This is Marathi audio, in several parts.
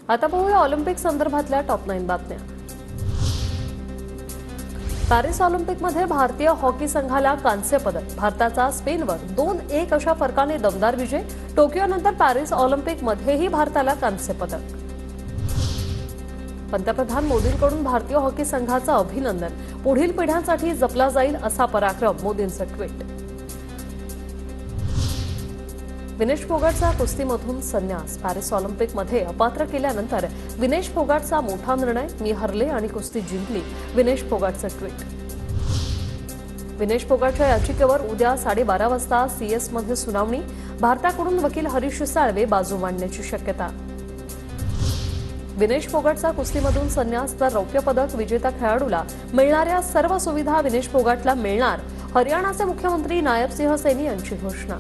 आता पाहूया ऑलिम्पिक संदर्भातल्या टॉप 9 बातम्या। पॅरिस ऑलिम्पिकमध्ये भारतीय हॉकी संघाला कांस्य पदक। भारताचा स्पेनवर 2-1 अशा फरकाने दमदार विजय। टोकियोनंतर पॅरिस ऑलिम्पिकमध्येही भारताला कांस्य पदक। पंतप्रधान मोदींकडून भारतीय हॉकी संघाचं अभिनंदन। पुढील पिढ्यांसाठी जपला जाईल असा पराक्रम, मोदींचं ट्विट। विनेश फोगाटचा कुस्तीमधून संन्यास। पॅरिस ऑलिम्पिकमध्ये अपात्र केल्यानंतर विनेश फोगाटचा मोठा निर्णय। मी हरले आणि कुस्ती जिंकली, विनेश फोगाटचं ट्विट। विनेश फोगाटच्या याचिकेवर उद्या 12:30 वाजता सीएसमध्ये सुनावणी। भारताकडून वकील हरीश साळवे बाजू मांडण्याची शक्यता। विनेश फोगाटचा कुस्तीमधून संन्यास तर रौप्य पदक विजेता खेळाडूला मिळणाऱ्या सर्व सुविधा विनेश फोगाटला मिळणार, हरियाणाचे मुख्यमंत्री नायब सिंह सैनी यांची घोषणा।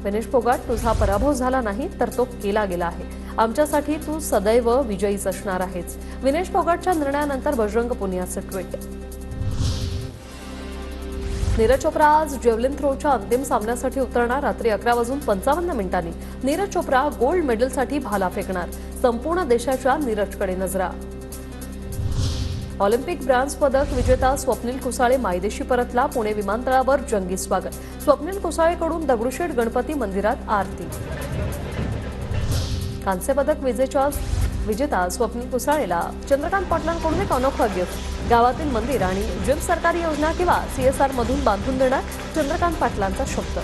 विनेश फोगाट, तुझा पराभव झाला नाही तर तो केला गेला आहे। आमच्यासाठी तू सदैव विजयीच असणार आहेस, विनेश फोगाटच्या निर्णयानंतर बजरंग पुनियाचं ट्विट। नीरज चोप्रा आज जेव्हलिन थ्रोच्या अंतिम सामन्यासाठी उतरणार। रात्री 11:55 नीरज चोप्रा गोल्ड मेडलसाठी भाला फेकणार। संपूर्ण देशाच्या नीरजकडे नजरा। ऑलिम्पिक ब्रॉन्झ पदक विजेता स्वप्नील कुसाळे मायदेशी परतला। पुणे विमानतळावर जंगी स्वागत। स्वप्नील कुसाळेकडून दगडूशेठ गणपती मंदिरात आरती। कांस्य पदक विजेता स्वप्नील कुसाळेला चंद्रकांत पाटलांकडून एक अनोखं गिफ्ट। गावातील मंदिर आणि जिम सरकारी योजना किंवा सीएसआर मधून बांधून देणार, चंद्रकांत पाटलांचा शब्द।